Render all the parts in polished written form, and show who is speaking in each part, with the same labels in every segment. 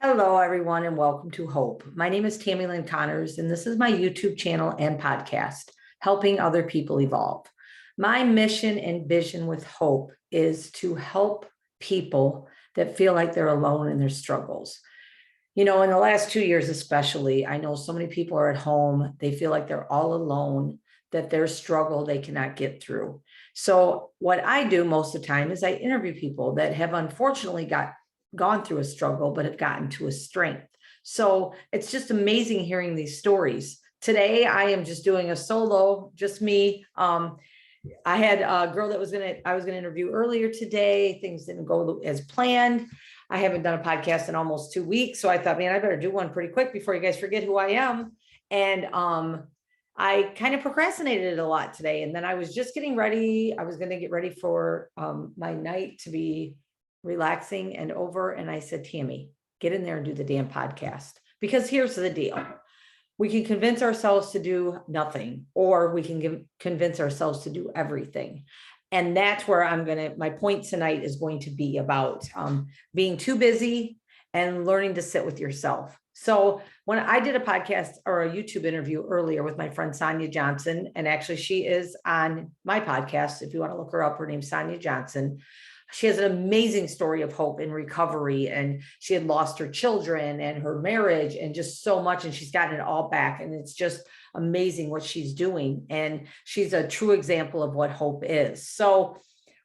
Speaker 1: Hello, everyone, and welcome to Hope. My name is Tammy Lynn Connors, and this is my YouTube channel and podcast, Helping Other People Evolve. My mission and vision with Hope is to help people that feel like they're alone in their struggles. You know, in the last 2 years, especially, I know so many people are at home. They feel like they're all alone, that their struggle they cannot get through. So what I do most of the time is I interview people that have unfortunately gone through a struggle, but have gotten to a strength. So it's just amazing hearing these stories. Today, I am just doing a solo, just me. I had a girl that I was gonna interview earlier today. Things didn't go as planned. I haven't done a podcast in almost 2 weeks. So I thought, man, I better do one pretty quick before you guys forget who I am. And I kind of procrastinated it a lot today. And then I was just getting ready. I was going to get ready for my night to be relaxing and over. And I said, Tammy, get in there and do the damn podcast. Because here's the deal. We can convince ourselves to do nothing, or we can convince ourselves to do everything. And that's where my point tonight is going to be about being too busy and learning to sit with yourself. So when I did a podcast or a YouTube interview earlier with my friend Sonia Johnson, and actually she is on my podcast, if you want to look her up, her name's Sonia Johnson. She has an amazing story of hope and recovery, and she had lost her children and her marriage and just so much, and she's gotten it all back. And it's just amazing what she's doing. And she's a true example of what hope is. So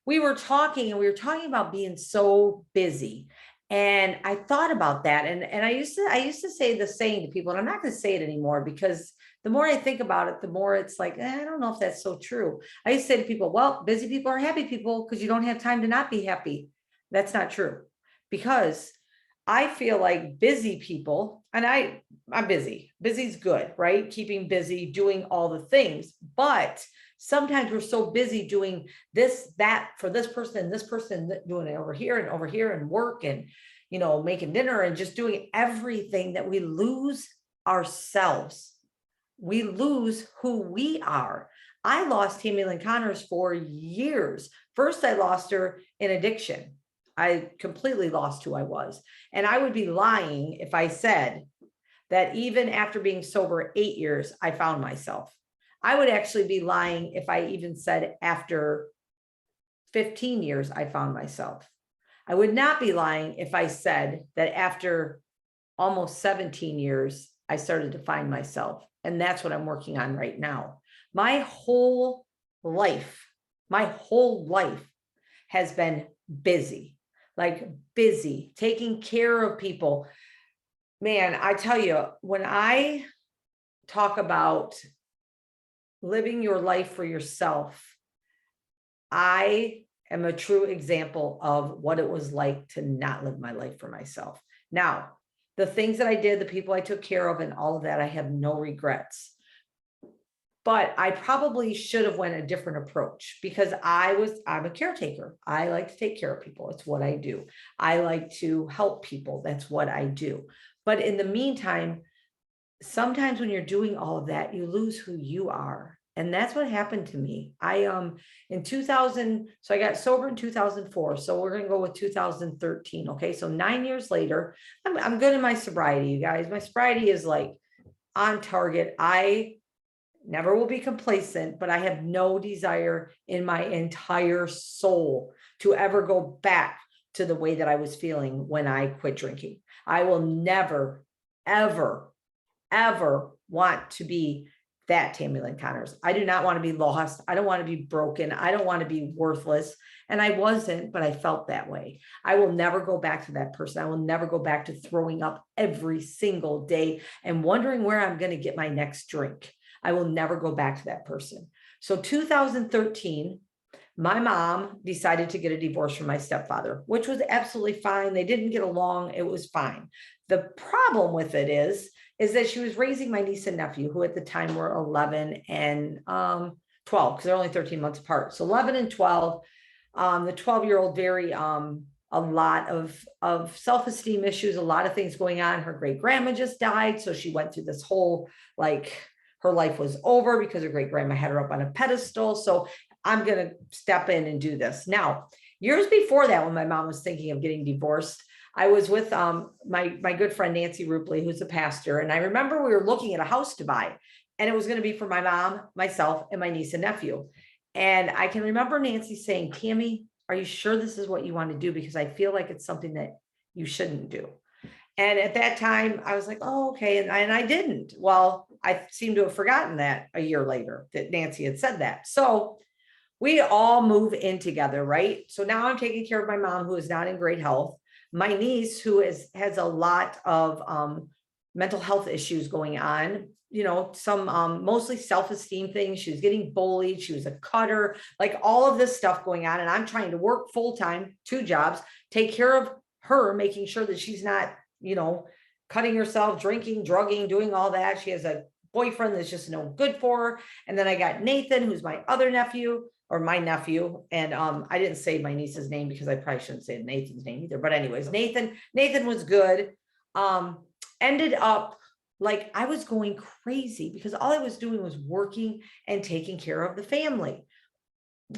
Speaker 1: we were talking about being so busy. And I thought about that. And I used to say the saying to people, and I'm not going to say it anymore because the more I think about it, the more it's like, I don't know if that's so true. I used to say to people, well, busy people are happy people because you don't have time to not be happy. That's not true, because I feel like busy people, and I'm busy. Busy's good, right? Keeping busy, doing all the things. But sometimes we're so busy doing this, that for this person, doing it over here and work and, making dinner and just doing everything that we lose ourselves. We lose who we are. I lost Tammy Lynn Connors for years. First, I lost her in addiction. I completely lost who I was. And I would be lying if I said that even after being sober 8 years, I found myself. I would actually be lying if I even said after 15 years, I found myself. I would not be lying if I said that after almost 17 years, I started to find myself. And that's what I'm working on right now. My whole life has been busy, taking care of people. Man, I tell you, when I talk about living your life for yourself, I am a true example of what it was like to not live my life for myself. Now, the things that I did, the people I took care of and all of that, I have no regrets. But I probably should have went a different approach because I'm a caretaker. I like to take care of people. It's what I do. I like to help people. That's what I do. But in the meantime, sometimes when you're doing all of that, you lose who you are. And that's what happened to me. In 2000, so I got sober in 2004. So we're going to go with 2013. Okay. So 9 years later, I'm good in my sobriety, you guys. My sobriety is like on target. I never will be complacent, but I have no desire in my entire soul to ever go back to the way that I was feeling when I quit drinking. I will never, ever, ever want to be that Tammy Lynn Connors. I do not want to be lost. I don't want to be broken. I don't want to be worthless. And I wasn't, but I felt that way. I will never go back to that person. I will never go back to throwing up every single day and wondering where I'm going to get my next drink. I will never go back to that person. So 2013, my mom decided to get a divorce from my stepfather, which was absolutely fine. They didn't get along. It was fine. The problem with it is that she was raising my niece and nephew, who at the time were 11 and 12, because they're only 13 months apart. So 11 and 12, the 12-year-old, a lot of self-esteem issues, a lot of things going on. Her great grandma just died. So she went through this whole, her life was over because her great grandma had her up on a pedestal. So I'm going to step in and do this. Now, years before that, when my mom was thinking of getting divorced, I was with my good friend Nancy Rupley, who's a pastor, and I remember we were looking at a house to buy, and it was going to be for my mom, myself, and my niece and nephew. And I can remember Nancy saying, "Tammy, are you sure this is what you want to do? Because I feel like it's something that you shouldn't do." And at that time, I was like, "Oh, okay," and I didn't. Well, I seem to have forgotten that a year later that Nancy had said that. So we all move in together, right? So now I'm taking care of my mom, who is not in great health. My niece, who has a lot of mental health issues going on, some mostly self-esteem things. She was getting bullied. She was a cutter, like all of this stuff going on. And I'm trying to work full-time, 2 jobs, take care of her, making sure that she's not, cutting herself, drinking, drugging, doing all that. She has a boyfriend that's just no good for her. And then I got Nathan, who's my other nephew, or my nephew. And I didn't say my niece's name because I probably shouldn't say Nathan's name either. But anyways, Nathan was good. Ended up like I was going crazy because all I was doing was working and taking care of the family,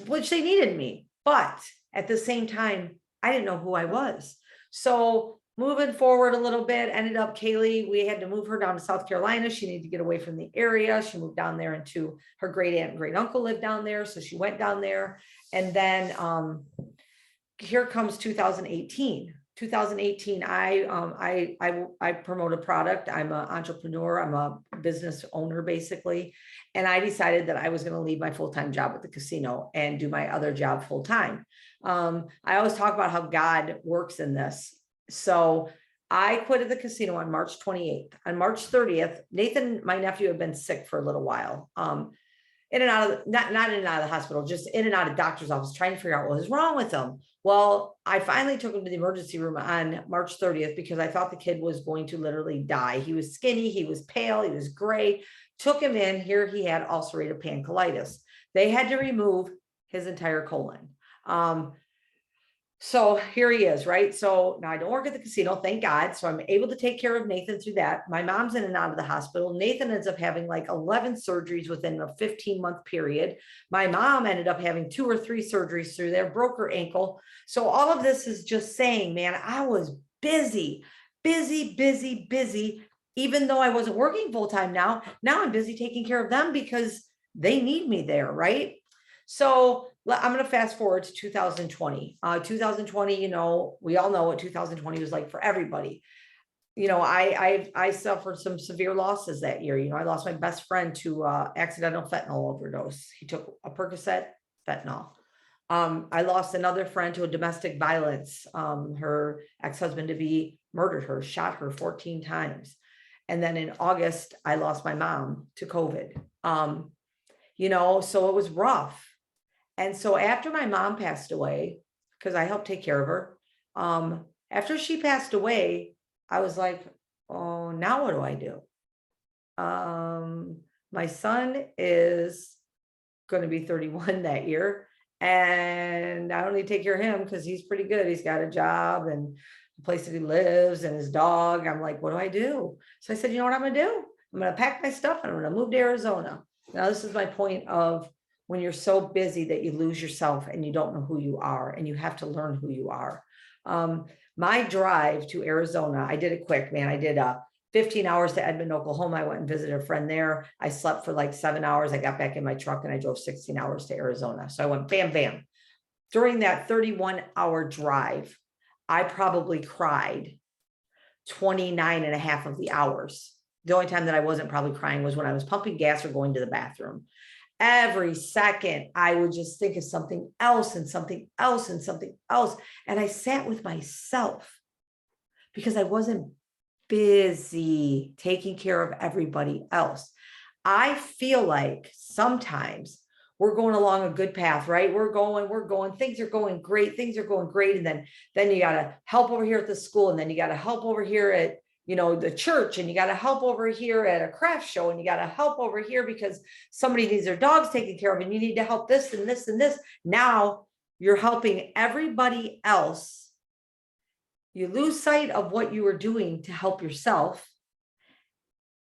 Speaker 1: which they needed me. But at the same time, I didn't know who I was. So moving forward a little bit, ended up Kaylee, we had to move her down to South Carolina. She needed to get away from the area. She moved down there, into her great aunt and great uncle lived down there. So she went down there. And then here comes 2018. 2018, I promote a product. I'm an entrepreneur. I'm a business owner, basically. And I decided that I was going to leave my full-time job at the casino and do my other job full-time. I always talk about how God works in this. So I quit at the casino on March 28th. On March 30th, Nathan, my nephew, had been sick for a little while. In and out of, not in and out of the hospital, just in and out of doctor's office, trying to figure out what was wrong with him. Well, I finally took him to the emergency room on March 30th because I thought the kid was going to literally die. He was skinny, he was pale, he was gray. Took him in. Here he had ulcerative pancreatitis. They had to remove his entire colon. So here he is, right? So now I don't work at the casino, thank God. So I'm able to take care of Nathan through that. My mom's in and out of the hospital. Nathan ends up having like 11 surgeries within a 15-month period. My mom ended up having 2 or 3 surgeries through there, broke her ankle. So all of this is just saying, man, I was busy, even though I wasn't working full-time now I'm busy taking care of them because they need me there, right? So I'm going to fast forward to 2020. 2020, we all know what 2020 was like for everybody. I suffered some severe losses that year. I lost my best friend to accidental fentanyl overdose. He took a Percocet, fentanyl. I lost another friend to a domestic violence. Her ex-husband to be murdered her, shot her 14 times. And then in August, I lost my mom to COVID. So it was rough. And so after my mom passed away, because I helped take care of her, after she passed away, I was like, oh, now what do I do? My son is going to be 31 that year, and I only take care of him because he's pretty good. He's got a job and the place that he lives and his dog. I'm like, what do I do? So I said, you know what I'm going to do? I'm going to pack my stuff and I'm going to move to Arizona. Now, this is my point of when you're so busy that you lose yourself and you don't know who you are and you have to learn who you are. My drive to Arizona, I did it quick, man. I did 15 hours to Edmond, Oklahoma. I went and visited a friend there. I slept for like 7 hours. I got back in my truck and I drove 16 hours to Arizona. So I went bam, bam. During that 31-hour drive, I probably cried 29 and a half of the hours. The only time that I wasn't probably crying was when I was pumping gas or going to the bathroom. Every second, I would just think of something else and something else and something else. And I sat with myself because I wasn't busy taking care of everybody else. I feel like sometimes we're going along a good path, right? We're going, things are going great. And then you got to help over here at the school. And then you got to help over here at, the church, and you got to help over here at a craft show, and you got to help over here because somebody needs their dogs taken care of, and you need to help this and this and this. Now you're helping everybody else. You lose sight of what you were doing to help yourself,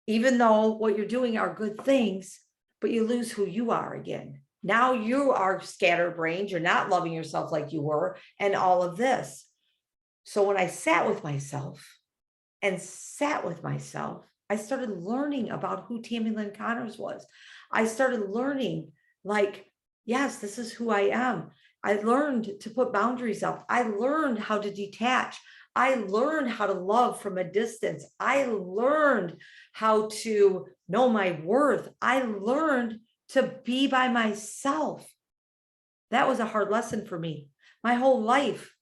Speaker 1: even though what you're doing are good things, but you lose who you are again. Now you are scatterbrained. You're not loving yourself like you were, and all of this. So when I sat with myself, I started learning about who Tammy Lynn Connors was. I started learning, like, yes, this is who I am. I learned to put boundaries up. I learned how to detach. I learned how to love from a distance. I learned how to know my worth. I learned to be by myself. That was a hard lesson for me. My whole life,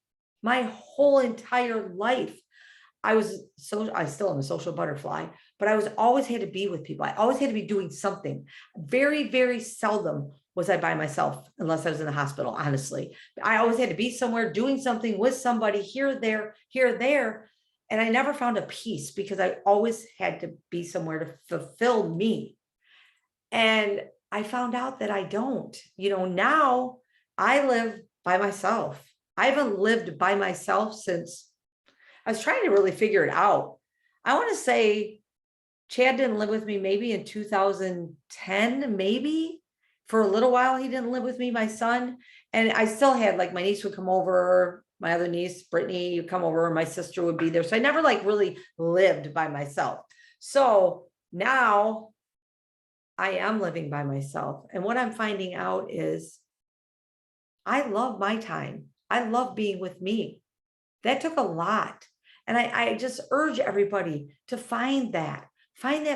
Speaker 1: my whole entire life, I still am a social butterfly, but I was always had to be with people. I always had to be doing something. Very, very seldom was I by myself, unless I was in the hospital, honestly. I always had to be somewhere doing something with somebody here, there. And I never found a peace because I always had to be somewhere to fulfill me. And I found out that I don't. Now I live by myself. I haven't lived by myself since I was trying to really figure it out. I want to say Chad didn't live with me maybe in 2010, maybe. For a little while, he didn't live with me, my son. And I still had, like, my niece would come over, my other niece, Brittany, would come over, my sister would be there. So I never like really lived by myself. So now I am living by myself. And what I'm finding out is I love my time. I love being with me. That took a lot. And I just urge everybody to find that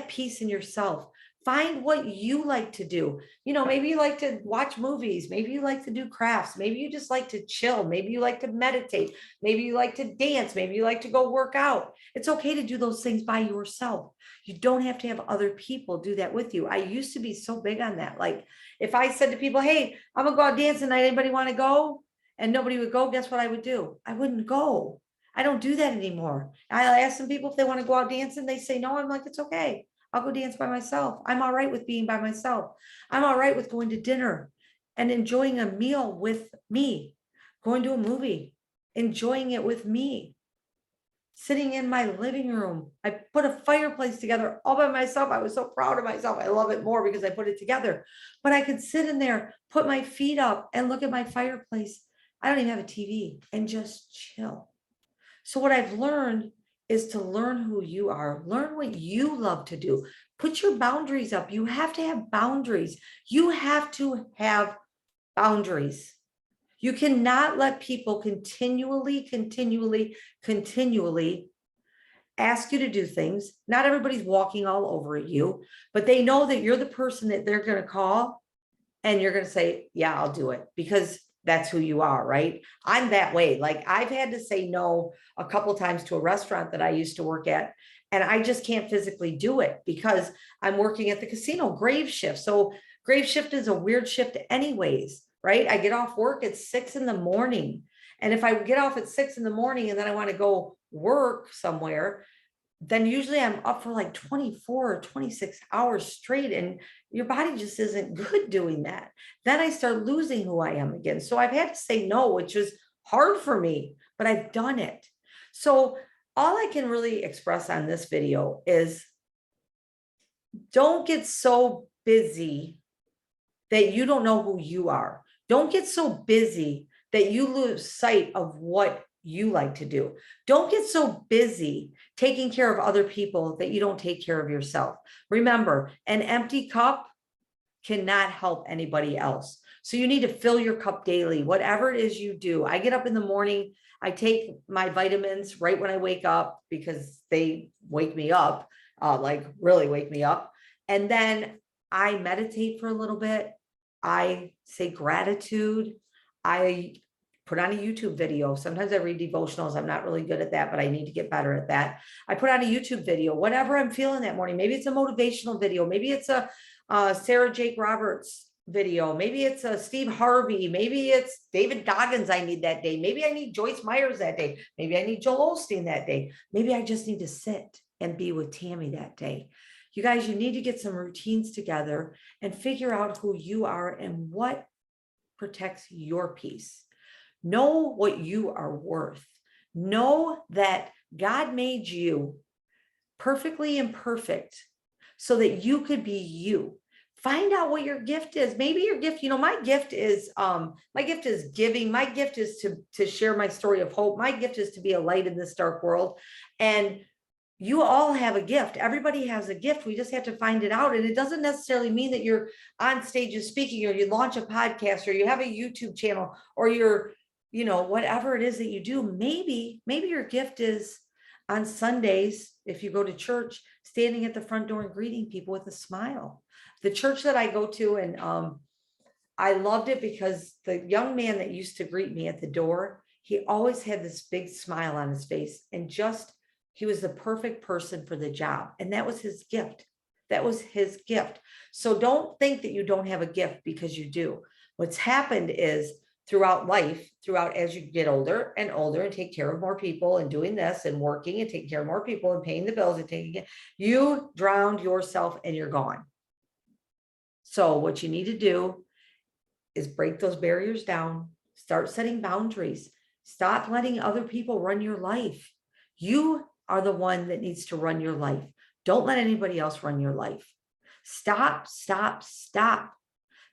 Speaker 1: peace in yourself. Find what you like to do. Maybe you like to watch movies. Maybe you like to do crafts. Maybe you just like to chill. Maybe you like to meditate. Maybe you like to dance. Maybe you like to go work out. It's okay to do those things by yourself. You don't have to have other people do that with you. I used to be so big on that. Like, if I said to people, hey, I'm gonna go out dancing tonight, anybody want to go? And nobody would go, guess what I would do? I wouldn't go. I don't do that anymore. I ask some people if they want to go out dancing. They say no. I'm like, it's okay. I'll go dance by myself. I'm all right with being by myself. I'm all right with going to dinner and enjoying a meal with me, going to a movie, enjoying it with me, sitting in my living room. I put a fireplace together all by myself. I was so proud of myself. I love it more because I put it together. But I could sit in there, put my feet up, and look at my fireplace. I don't even have a TV, and just chill. So what I've learned is to learn who you are, learn what you love to do, put your boundaries up. You have to have boundaries. You have to have boundaries. You cannot let people continually ask you to do things. Not everybody's walking all over you, but they know that you're the person that they're going to call, and you're going to say, yeah, I'll do it, because that's who you are, right? I'm that way. Like, I've had to say no a couple of times to a restaurant that I used to work at, and I just can't physically do it because I'm working at the casino grave shift. So grave shift is a weird shift anyways, right? I get off work at 6 a.m. And if I get off at 6 a.m. and then I want to go work somewhere, then usually I'm up for like 24 or 26 hours straight, and your body just isn't good doing that. Then I start losing who I am again. So I've had to say no, which was hard for me, but I've done it. So all I can really express on this video is, don't get so busy that you don't know who you are. Don't get so busy that you lose sight of what you like to do. Don't get so busy taking care of other people that you don't take care of yourself. Remember, an empty cup cannot help anybody else. So you need to fill your cup daily, whatever it is you do. I get up in the morning, I take my vitamins right when I wake up because they wake me up, like really wake me up. And then I meditate for a little bit. I say gratitude. I put on a YouTube video. Sometimes I read devotionals. I'm not really good at that, but I need to get better at that. I put on a YouTube video, whatever I'm feeling that morning. Maybe it's a motivational video. Maybe it's a Sarah Jake Roberts video. Maybe it's a Steve Harvey. Maybe it's David Goggins I need that day. Maybe I need Joyce Myers that day. Maybe I need Joel Osteen that day. Maybe I just need to sit and be with Tammy that day. You guys, you need to get some routines together and figure out who you are and what protects your peace. Know what you are worth. Know that God made you perfectly imperfect so that you could be you. Find out what your gift is. Maybe your gift, my gift is giving. My gift is to share my story of hope. My gift is to be a light in this dark world. And you all have a gift. Everybody has a gift. We just have to find it out. And it doesn't necessarily mean that you're on stages speaking, or you launch a podcast, or you have a YouTube channel, or you're, whatever it is that you do. Maybe your gift is on Sundays, if you go to church, standing at the front door and greeting people with a smile. The church that I go to, and I loved it because the young man that used to greet me at the door, he always had this big smile on his face, and he was the perfect person for the job. And that was his gift. That was his gift. So don't think that you don't have a gift, because you do. What's happened is throughout life, as you get older and older and take care of more people and doing this and working and taking care of more people and paying the bills and you drowned yourself and you're gone. So what you need to do is break those barriers down, start setting boundaries, stop letting other people run your life. You are the one that needs to run your life. Don't let anybody else run your life. Stop.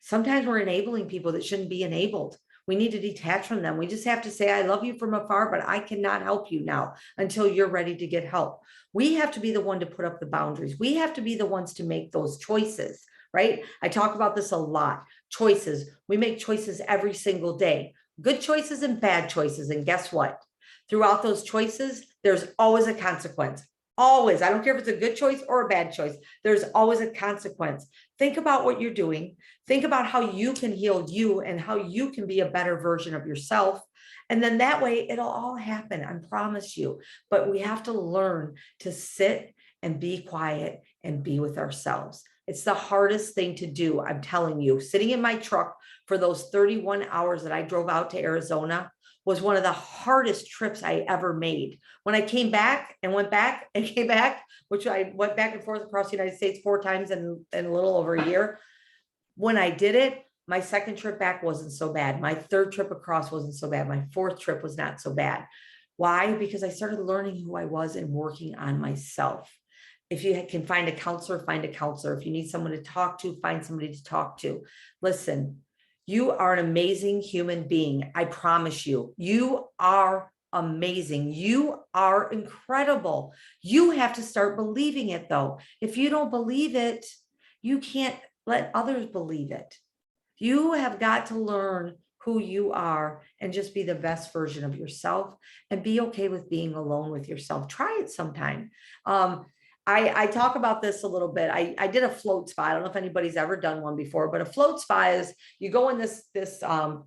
Speaker 1: Sometimes we're enabling people that shouldn't be enabled. We need to detach from them. We just have to say, I love you from afar, but I cannot help you now until you're ready to get help. We have to be the one to put up the boundaries. We have to be the ones to make those choices, right? I talk about this a lot. Choices. We make choices every single day. Good choices and bad choices. And guess what? Throughout those choices, there's always a consequence. Always. I don't care if it's a good choice or a bad choice. There's always a consequence. Think about what you're doing. Think about how you can heal you and how you can be a better version of yourself. And then that way it'll all happen. I promise you. But we have to learn to sit and be quiet and be with ourselves. It's the hardest thing to do. I'm telling you, sitting in my truck for those 31 hours that I drove out to Arizona was one of the hardest trips I ever made. When I came back and went back and came back, which I went back and forth across the United States 4 times in a little over a year. When I did it, my second trip back wasn't so bad. My third trip across wasn't so bad. My fourth trip was not so bad. Why? Because I started learning who I was and working on myself. If you can find a counselor, find a counselor. If you need someone to talk to, find somebody to talk to. Listen, you are an amazing human being. I promise you, you are amazing. You are incredible. You have to start believing it though. If you don't believe it, you can't let others believe it. You have got to learn who you are and just be the best version of yourself and be okay with being alone with yourself. Try it sometime. I talk about this a little bit. I did a float spa. I don't know if anybody's ever done one before, but a float spa is you go in this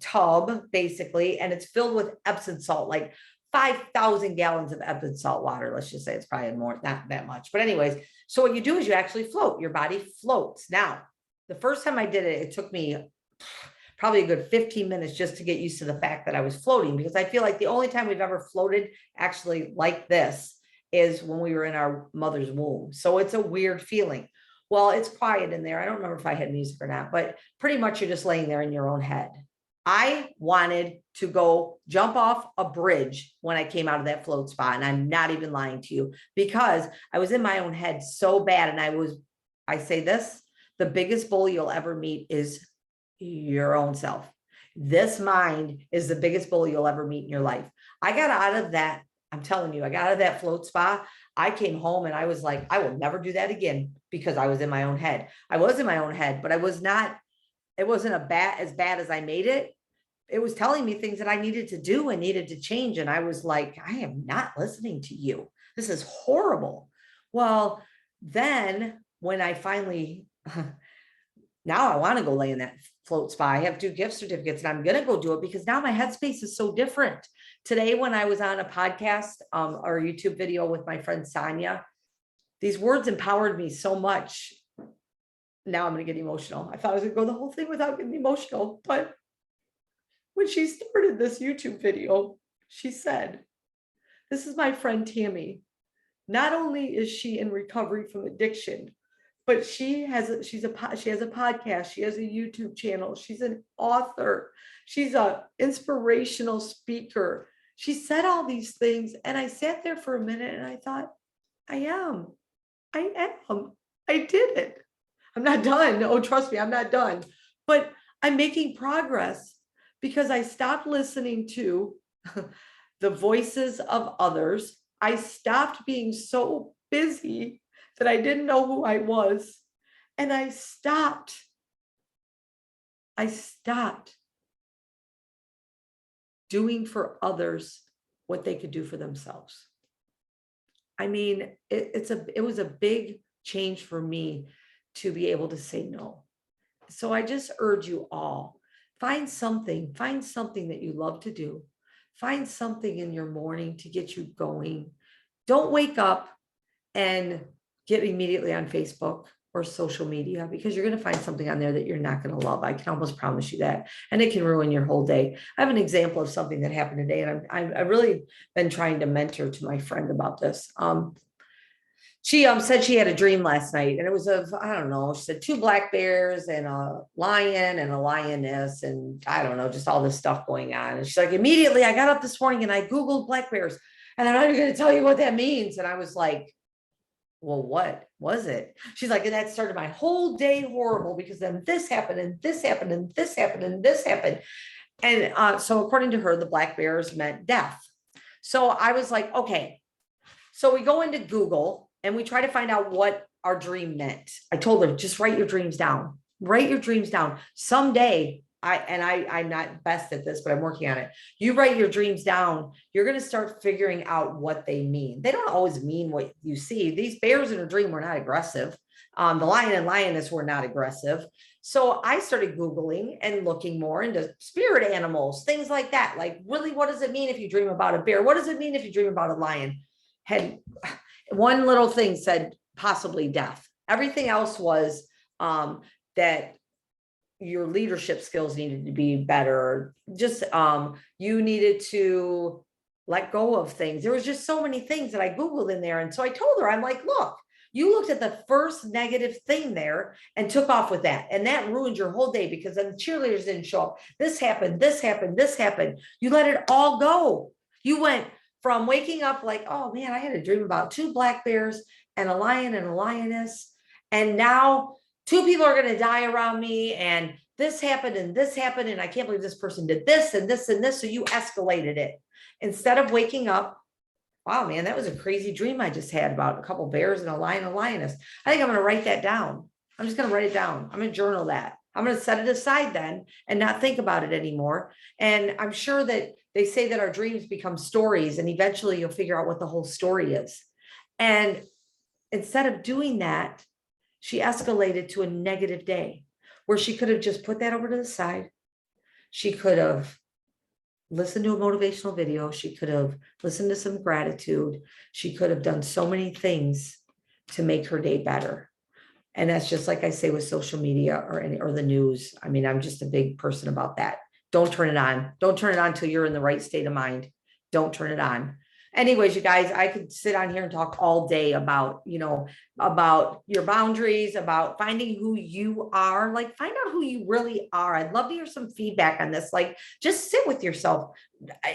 Speaker 1: tub basically, and it's filled with Epsom salt, like 5,000 gallons of Epsom salt water. Let's just say it's probably more, not that much. But anyways, so what you do is you actually float. Your body floats. Now, the first time I did it, it took me probably a good 15 minutes just to get used to the fact that I was floating, because I feel like the only time we've ever floated actually like this is when we were in our mother's womb. So it's a weird feeling. Well, it's quiet in there. I don't remember if I had music or not, but pretty much you're just laying there in your own head. I wanted to go jump off a bridge when I came out of that float spa. And I'm not even lying to you, because I was in my own head so bad. And I say this, the biggest bully you'll ever meet is your own self. This mind is the biggest bully you'll ever meet in your life. I got out of that. I'm telling you, I got out of that float spa. I came home and I was like, I will never do that again, because I was in my own head. I was in my own head, but it wasn't as bad as I made it. It was telling me things that I needed to do and needed to change. And I was like, I am not listening to you. This is horrible. Well, then when I finally, now I want to go lay in that float spa. I have 2 gift certificates and I'm going to go do it, because now my headspace is so different. Today, when I was on a podcast or a YouTube video with my friend Sonia, these words empowered me so much. Now I'm going to get emotional. I thought I was going to go the whole thing without getting emotional. But when she started this YouTube video, she said, this is my friend Tammy. Not only is she in recovery from addiction, but she has a podcast. She has a YouTube channel. She's an author. She's an inspirational speaker. She said all these things. And I sat there for a minute and I thought, I am. I did it. I'm not done. Oh, trust me, I'm not done. But I'm making progress because I stopped listening to the voices of others. I stopped being so busy that I didn't know who I was. And I stopped doing for others what they could do for themselves. I mean, it was a big change for me to be able to say no. So I just urge you all, find something that you love to do. Find something in your morning to get you going. Don't wake up and get immediately on Facebook or social media, because you're going to find something on there that you're not going to love. I can almost promise you that. And it can ruin your whole day. I have an example of something that happened today, and I've really been trying to mentor to my friend about this. She said she had a dream last night, and it was of, I don't know, she said 2 black bears and a lion and a lioness, and I don't know, just all this stuff going on. And she's like, immediately I got up this morning and I Googled black bears, and I'm not even going to tell you what that means. And I was like, well, what was it? She's like, and that started my whole day horrible, because then this happened and this happened and this happened and this happened. And so according to her, the black bears meant death. So I was like, okay. So we go into Google and we try to find out what our dream meant. I told her, just write your dreams down. Write your dreams down. Someday, I'm not best at this, but I'm working on it. You write your dreams down, you're going to start figuring out what they mean. They don't always mean what you see. These bears in a dream were not aggressive. The lion and lioness were not aggressive. So I started Googling and looking more into spirit animals, things like that. Like, really, what does it mean if you dream about a bear? What does it mean if you dream about a lion? Had one little thing said possibly death. Everything else was that your leadership skills needed to be better. Just you needed to let go of things. There was just so many things that I Googled in there. And so I told her, I'm like, look, you looked at the first negative thing there and took off with that. And that ruined your whole day, because then the cheerleaders didn't show up. This happened, this happened, this happened. You let it all go. You went from waking up like, oh man, I had a dream about 2 black bears and a lion and a lioness. And now 2 people are going to die around me, and this happened and this happened, and I can't believe this person did this and this and this. So you escalated it instead of waking up. Wow, man, that was a crazy dream I just had about a couple bears and a lion and a lioness. I think I'm going to write that down. I'm just going to write it down. I'm going to journal that. I'm going to set it aside then and not think about it anymore. And I'm sure that they say that our dreams become stories, and eventually you'll figure out what the whole story is. And instead of doing that, she escalated to a negative day where she could have just put that over to the side. She could have listened to a motivational video. She could have listened to some gratitude. She could have done so many things to make her day better. And that's just like I say with social media or the news. I mean, I'm just a big person about that. Don't turn it on. Don't turn it on until you're in the right state of mind. Don't turn it on. Anyways, you guys, I could sit on here and talk all day about, about your boundaries, about finding who you are. Like, find out who you really are. I'd love to hear some feedback on this. Like, just sit with yourself,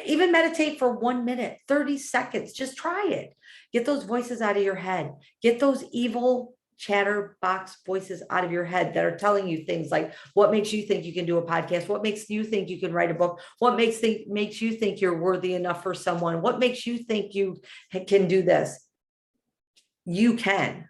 Speaker 1: even meditate for 1 minute, 30 seconds. Just try it. Get those voices out of your head. Get those evil chatterbox voices out of your head that are telling you things like, what makes you think you can do a podcast? What makes you think you can write a book? What makes you think you're worthy enough for someone? What makes you think you can do this? You can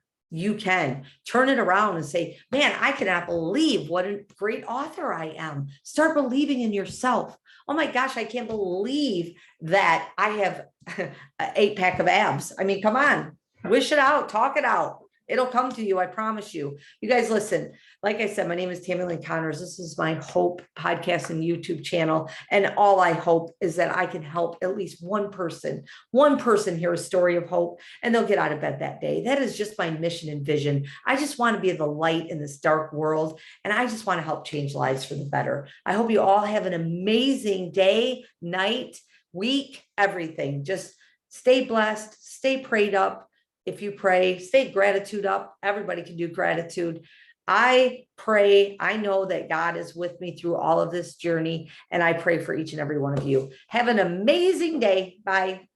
Speaker 1: turn it around and say, man, I cannot believe what a great author I am. Start believing in yourself. Oh my gosh, I can't believe that I have an 8-pack of abs. I mean, come on, wish it out, talk it out. It'll come to you. I promise you. You guys listen, like I said, my name is Tammy Lynn Connors. This is my Hope podcast and YouTube channel. And all I hope is that I can help at least one person hear a story of hope, and they'll get out of bed that day. That is just my mission and vision. I just want to be the light in this dark world. And I just want to help change lives for the better. I hope you all have an amazing day, night, week, everything. Just stay blessed, stay prayed up. If you pray, stay gratitude up. Everybody can do gratitude. I pray. I know that God is with me through all of this journey, and I pray for each and every one of you. Have an amazing day. Bye.